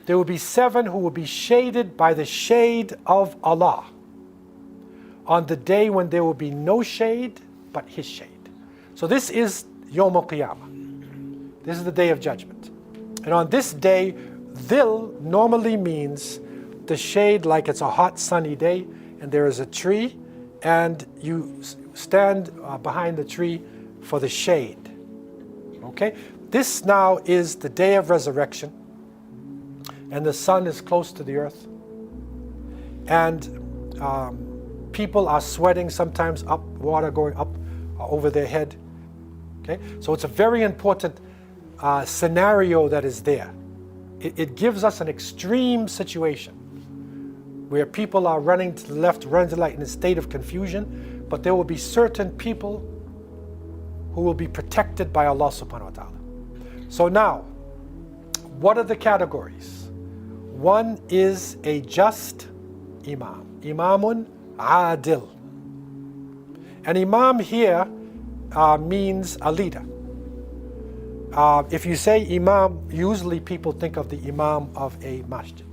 There will be 7 who will be shaded by the shade of Allah on the day when there will be no shade but His shade. So this is Yawm al-Qiyamah. This is the day of judgment. And on this day, Dhil normally means the shade, like it's a hot sunny day and there is a tree and you stand behind the tree for the shade. Okay? This now is the day of resurrection, and the sun is close to the earth, and people are sweating, sometimes up, water going up over their head. Okay? So it's a very important scenario that is there. It gives us an extreme situation where people are running to the left, running to the right in a state of confusion, but there will be certain people who will be protected by Allah subhanahu wa ta'ala. So now, what are the categories? One is a just imam, imamun adil. An imam here means a leader. If you say imam, usually people think of the imam of a masjid.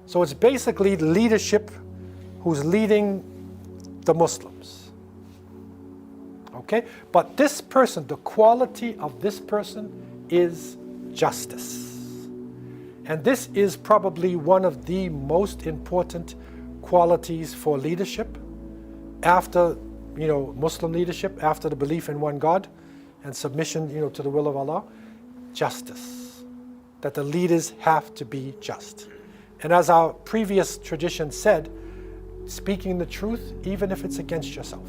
So it's basically leadership who's leading the Muslims. Okay? But this person, the quality of this person is justice. And this is probably one of the most important qualities for leadership after, Muslim leadership, after the belief in one God and submission, to the will of Allah. Justice. That the leaders have to be just. And as our previous tradition said, speaking the truth, even if it's against yourself.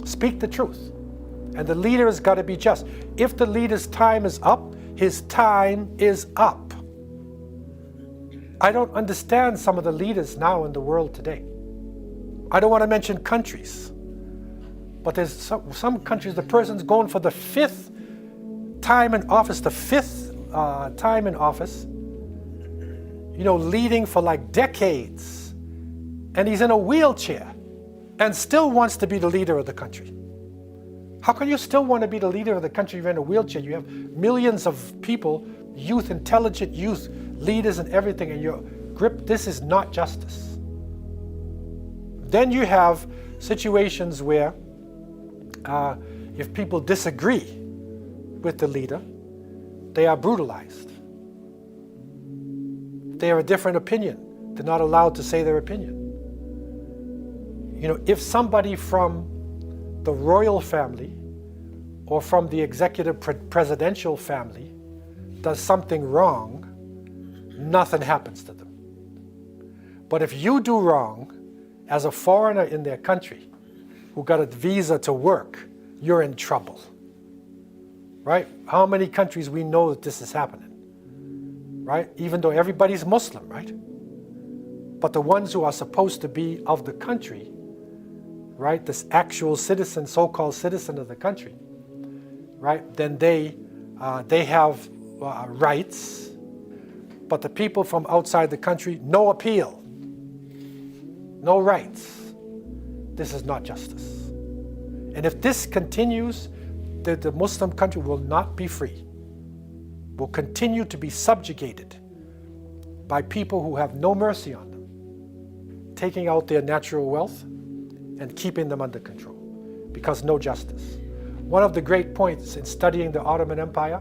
Speak the truth. And the leader has got to be just. If the leader's time is up, his time is up. I don't understand some of the leaders now in the world today. I don't want to mention countries, but there's some countries, the person's going for the 5th time in office, time in office, leading for like decades, and he's in a wheelchair and still wants to be the leader of the country. How can you still want to be the leader of the country if you're in a wheelchair? You have millions of people, youth, intelligent youth, leaders and everything, and your grip. This is not justice. Then you have situations where if people disagree with the leader, they are brutalized. They have a different opinion. They're not allowed to say their opinion. If somebody from the royal family or from the executive presidential family does something wrong, nothing happens to them. But if you do wrong as a foreigner in their country who got a visa to work, you're in trouble. Right? How many countries we know that this is happening? Right? Even though everybody's Muslim, right? But the ones who are supposed to be of the country, right? This actual citizen, so-called citizen of the country, right? Then they have rights, but the people from outside the country, no appeal, no rights. This is not justice. And if this continues, the Muslim country will not be free. Will continue to be subjugated by people who have no mercy on them, taking out their natural wealth and keeping them under control, because no justice. One of the great points in studying the Ottoman Empire,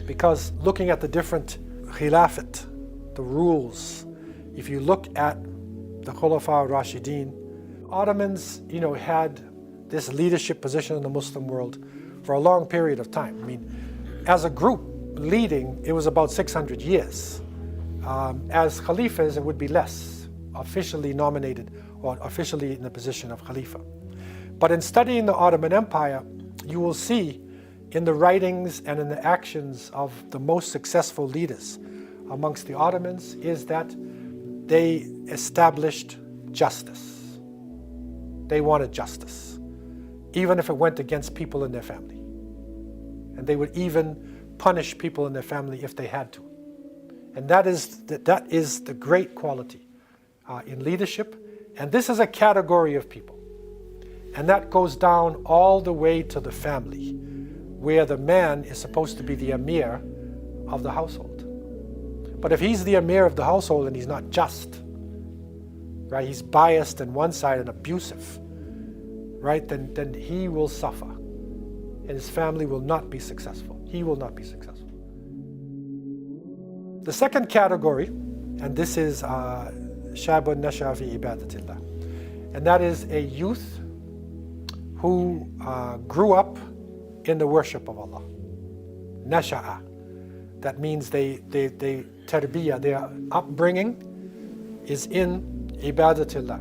because looking at the different khilafat, the rules, if you look at the Khulafa Rashidin, Ottomans, had this leadership position in the Muslim world for a long period of time. I mean, as a group leading, it was about 600 years. As Khalifas, it would be less, officially nominated or officially in the position of Khalifa. But in studying the Ottoman Empire, you will see in the writings and in the actions of the most successful leaders amongst the Ottomans is that they established justice. They wanted justice, even if it went against people in their family. And they would even punish people in their family if they had to. And that is the great quality in leadership. And this is a category of people. And that goes down all the way to the family, where the man is supposed to be the emir of the household. But if he's the emir of the household and he's not just, right, he's biased on one side and abusive, right, then he will suffer. And his family will not be successful. He will not be successful. The second category, and this is Shabun Nasha fi Ibadatillah, and that is a youth who grew up in the worship of Allah. Nasha'a. That means they tarbiyah, their upbringing is in Ibadatillah.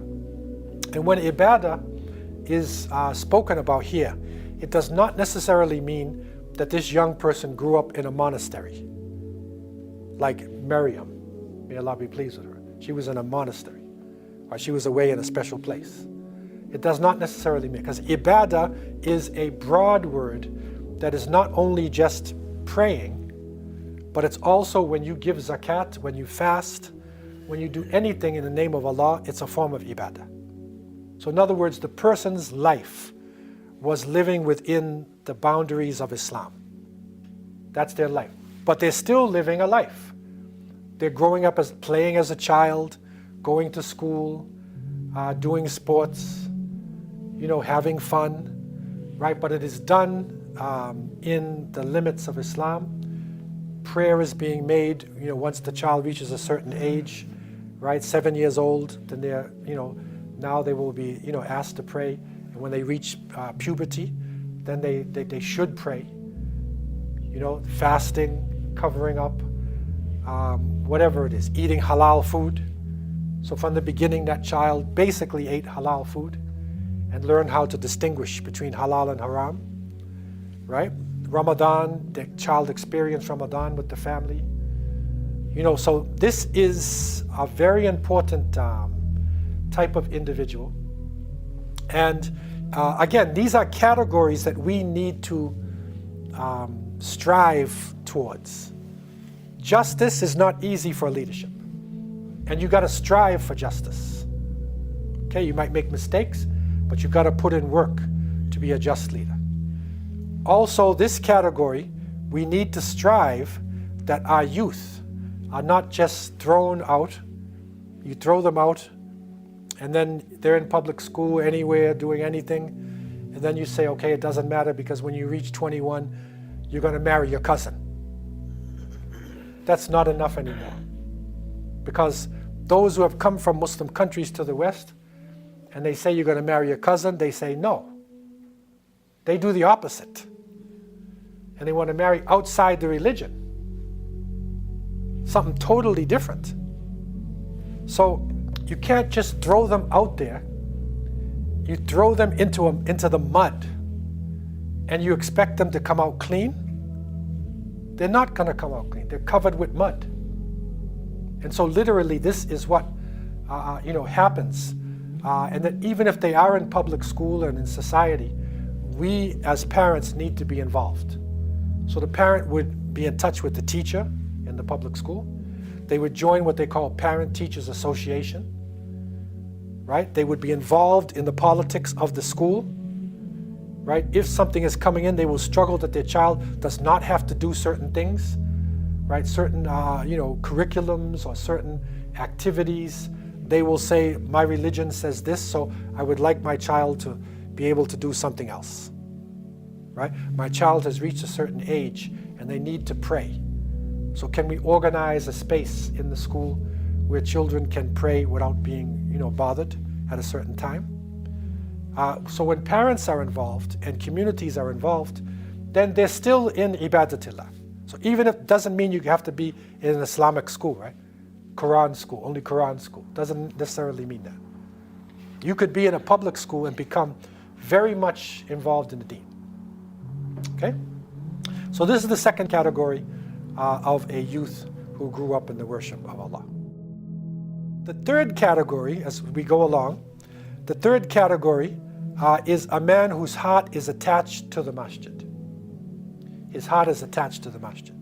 And when Ibadah is spoken about here, it does not necessarily mean that this young person grew up in a monastery. Like Maryam, may Allah be pleased with her. She was in a monastery, or she was away in a special place. It does not necessarily mean, because Ibadah is a broad word that is not only just praying, but it's also when you give zakat, when you fast, when you do anything in the name of Allah, it's a form of Ibadah. So in other words, the person's life was living within the boundaries of Islam. That's their life. But they're still living a life. They're growing up as playing as a child, going to school, doing sports, having fun, right? But it is done in the limits of Islam. Prayer is being made, once the child reaches a certain age, right? 7 years old, then they're, now they will be, asked to pray. And when they reach puberty, then they should pray. Fasting, covering up, whatever it is, eating halal food. So from the beginning, that child basically ate halal food and learned how to distinguish between halal and haram, right? Ramadan, the child experienced Ramadan with the family. So this is a very important type of individual. And again, these are categories that we need to strive towards. Justice is not easy for leadership. And you got to strive for justice. Okay, you might make mistakes, but you've got to put in work to be a just leader. Also, this category, we need to strive that our youth are not just thrown out. You throw them out, and then they're in public school, anywhere, doing anything, and then you say, okay, it doesn't matter because when you reach 21, you're going to marry your cousin. That's not enough anymore. Because those who have come from Muslim countries to the West, and they say you're going to marry your cousin, they say no. They do the opposite. And they want to marry outside the religion. Something totally different. So you can't just throw them out there. You throw them into the mud and you expect them to come out clean. They're not going to come out clean. They're covered with mud. And so literally this is what happens. And that even if they are in public school and in society, we as parents need to be involved. So the parent would be in touch with the teacher in the public school. They would join what they call Parent-Teachers Association, right? They would be involved in the politics of the school, right? If something is coming in, they will struggle that their child does not have to do certain things, right? Certain, curriculums or certain activities. They will say, my religion says this, so I would like my child to be able to do something else, right? My child has reached a certain age and they need to pray. So can we organize a space in the school where children can pray without being, bothered at a certain time? So when parents are involved and communities are involved, then they're still in Ibadatillah. So even if it doesn't mean you have to be in an Islamic school, right? Quran school, only Quran school. Doesn't necessarily mean that. You could be in a public school and become very much involved in the deen. Okay? So this is the second category of a youth who grew up in the worship of Allah. The third category, as we go along, the third category is a man whose heart is attached to the masjid. His heart is attached to the masjid.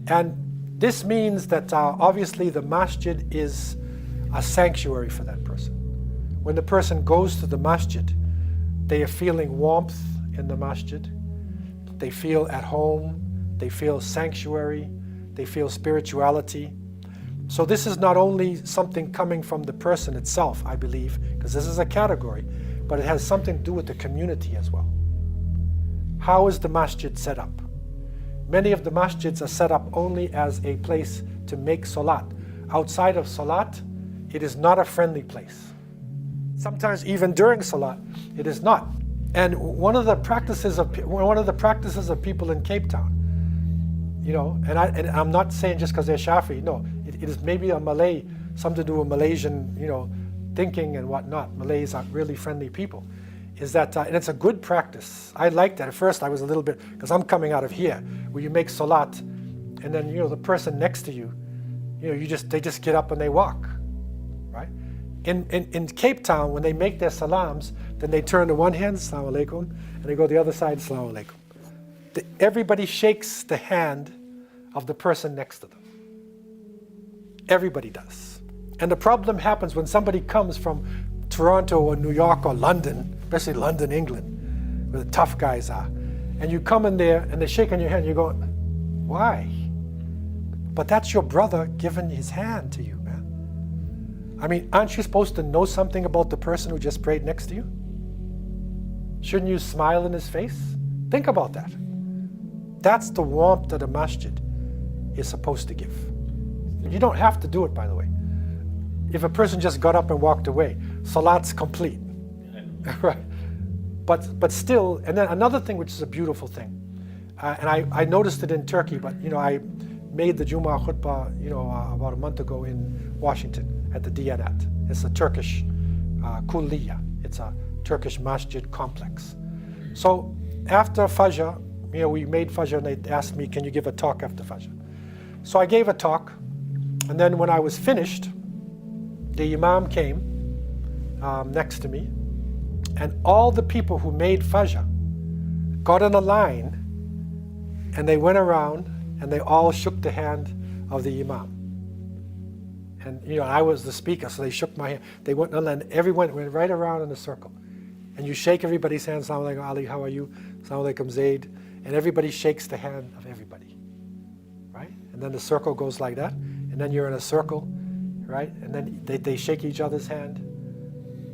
And this means that obviously the masjid is a sanctuary for that person. When the person goes to the masjid, they are feeling warmth in the masjid. They feel at home. They feel sanctuary. They feel spirituality. So this is not only something coming from the person itself, I believe, because this is a category, but it has something to do with the community as well. How is the masjid set up? Many of the masjids are set up only as a place to make salat. Outside of salat, it is not a friendly place. Sometimes even during salat, it is not. And one of the practices of people in Cape Town, and I'm not saying just because they're Shafi, no, it is maybe a Malay, something to do with Malaysian, thinking and whatnot. Malays are really friendly people. Is that, and it's a good practice. I like that. At first I was a little bit, because I'm coming out of here, where you make salat, and then, the person next to you, they just get up and they walk, right? In Cape Town, when they make their salams, then they turn to one hand, Assalamu alaikum, and they go the other side, Assalamu alaikum. Everybody shakes the hand of the person next to them. Everybody does. And the problem happens when somebody comes from Toronto or New York or London, especially London, England, where the tough guys are, and you come in there and they're shaking your hand, you're going, why? But that's your brother giving his hand to you, man. I mean, aren't you supposed to know something about the person who just prayed next to you? Shouldn't you smile in his face? Think about that. That's the warmth that a masjid is supposed to give. You don't have to do it, by the way. If a person just got up and walked away, salat's complete. Right? But still, and then another thing which is a beautiful thing, and I noticed it in Turkey, but I made the Jummah khutbah about a month ago in Washington at the Diyanat. It's a Turkish kulliya. It's a Turkish masjid complex. So after Fajr, we made Fajr and they asked me, can you give a talk after Fajr? So I gave a talk, and then when I was finished, the Imam came next to me, and all the people who made Fajr got in a line, and they went around, and they all shook the hand of the Imam. And I was the speaker, so they shook my hand. They went in a line, everyone went right around in a circle. And you shake everybody's hand, Assalamu alaikum Ali, how are you? Assalamu alaikum Zaid. And everybody shakes the hand of everybody, right? And then the circle goes like that, and then you're in a circle, right? And then they shake each other's hand,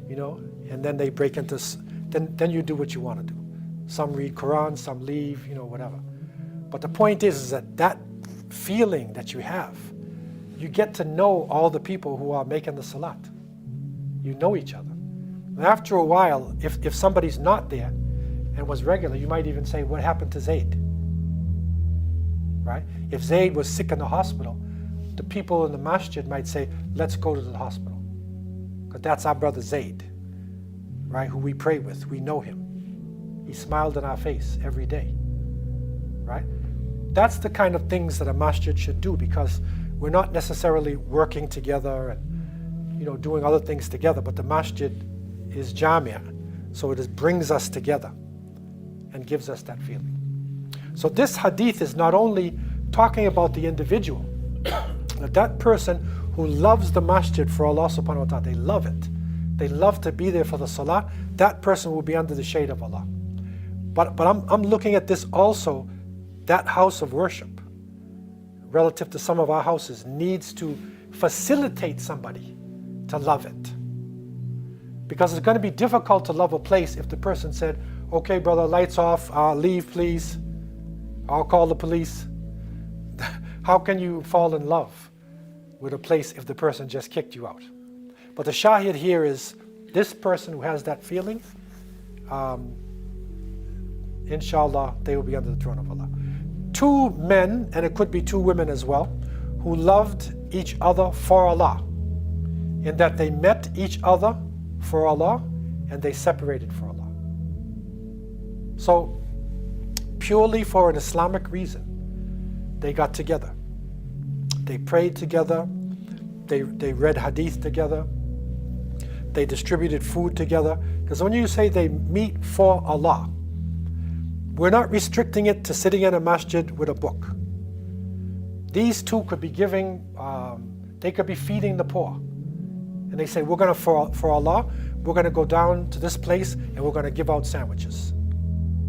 and then they break into, then you do what you want to do. Some read Quran, some leave, whatever. But the point is that feeling that you have, you get to know all the people who are making the salat. You know each other. And after a while, if somebody's not there and was regular, you might even say, what happened to Zaid? Right? If Zaid was sick in the hospital, the people in the masjid might say, let's go to the hospital. Because that's our brother Zaid, right? Who we pray with, we know him. He smiled in our face every day, right? That's the kind of things that a masjid should do, because we're not necessarily working together and doing other things together, but the masjid is jamia, so it brings us together and gives us that feeling. So this hadith is not only talking about the individual, that person who loves the masjid for Allah subhanahu wa ta'ala, they love it. They love to be there for the salah. That person will be under the shade of Allah. But I'm looking at this also, that house of worship, relative to some of our houses, needs to facilitate somebody to love it. Because it's going to be difficult to love a place if the person said, okay, brother, lights off, leave, please. I'll call the police. How can you fall in love with a place if the person just kicked you out? But the shahid here is this person who has that feeling, inshallah, they will be under the throne of Allah. Two men, and it could be two women as well, who loved each other for Allah, in that they met each other for Allah and they separated for Allah. So, purely for an Islamic reason, they got together. They prayed together, they read hadith together, they distributed food together. Because when you say they meet for Allah, we're not restricting it to sitting in a masjid with a book. These two could be giving, they could be feeding the poor. And they say, we're going to, for Allah, we're going to go down to this place and we're going to give out sandwiches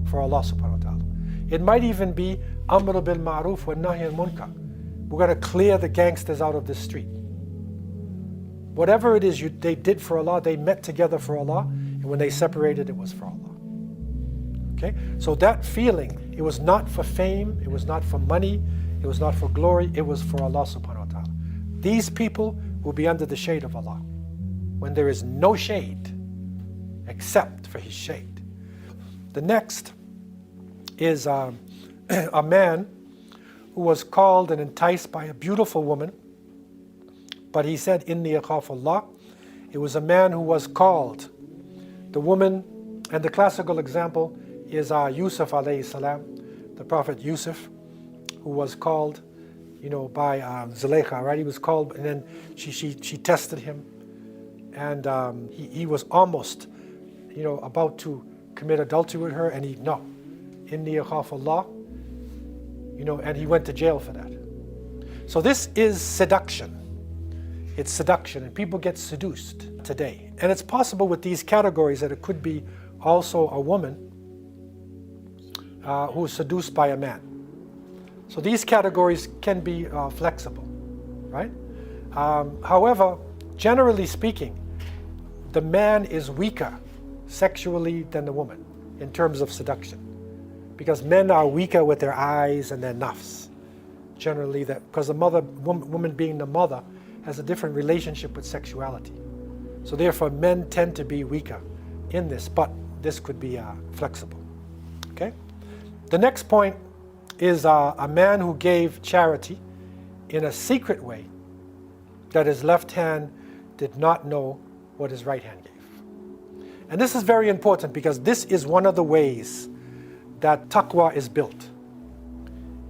for Allah subhanahu wa ta'ala. It might even be Amr bil Ma'ruf wa Nahy al Munkar. we're going to clear the gangsters out of the street. Whatever it is they did for Allah, they met together for Allah, and when they separated, it was for Allah. Okay? So that feeling, it was not for fame, it was not for money, it was not for glory, it was for Allah subhanahu wa ta'ala. These people will be under the shade of Allah when there is no shade except for His shade. The next is a man who was called and enticed by a beautiful woman, but he said, Inni akhafu Allah. It was a man who was called. The woman, and the classical example is Yusuf alayhi salam, the Prophet Yusuf, who was called, by Zulaykha, right? He was called, and then she tested him, and he was almost, about to commit adultery with her, and no, Inni akhafu Allah, and he went to jail for that. So this is seduction. It's seduction, and people get seduced today. And it's possible with these categories that it could be also a woman who is seduced by a man. So these categories can be flexible, right? However, generally speaking, the man is weaker sexually than the woman in terms of seduction, because men are weaker with their eyes and their nafs. Generally, because the woman being the mother has a different relationship with sexuality. So therefore, men tend to be weaker in this, but this could be flexible. Okay. The next point is a man who gave charity in a secret way that his left hand did not know what his right hand gave. And this is very important because this is one of the ways that taqwa is built.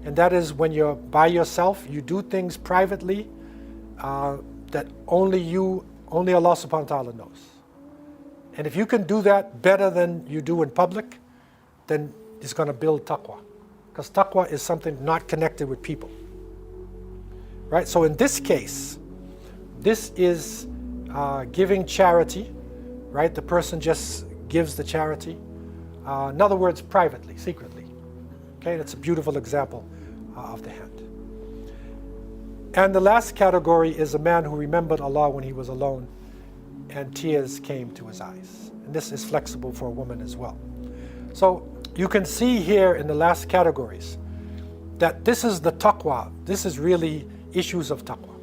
And that is when you're by yourself, you do things privately that only Allah subhanahu wa ta'ala knows. And if you can do that better than you do in public, then it's going to build taqwa. Because taqwa is something not connected with people. Right? So in this case, this is giving charity, right? The person just gives the charity. In other words, privately, secretly. Okay, that's a beautiful example of the hand. And the last category is a man who remembered Allah when he was alone and tears came to his eyes. And this is flexible for a woman as well. So you can see here in the last categories that this is the taqwa. This is really issues of taqwa.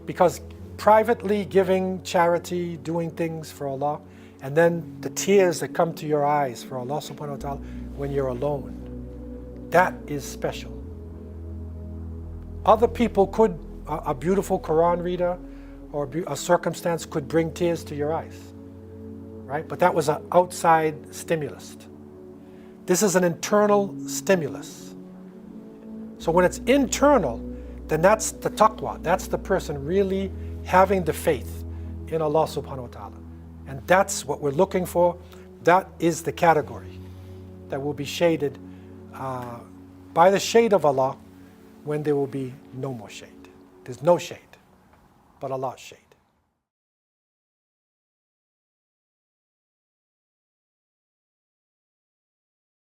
Because privately giving charity, doing things for Allah, and then the tears that come to your eyes for Allah subhanahu wa ta'ala when you're alone, that is special. Other people could, a beautiful Quran reader or a circumstance could bring tears to your eyes, right? But that was an outside stimulus. This is an internal stimulus. So when it's internal, then that's the taqwa. That's the person really having the faith in Allah subhanahu wa ta'ala. And that's what we're looking for. That is the category that will be shaded by the shade of Allah when there will be no more shade. There's no shade but Allah's shade.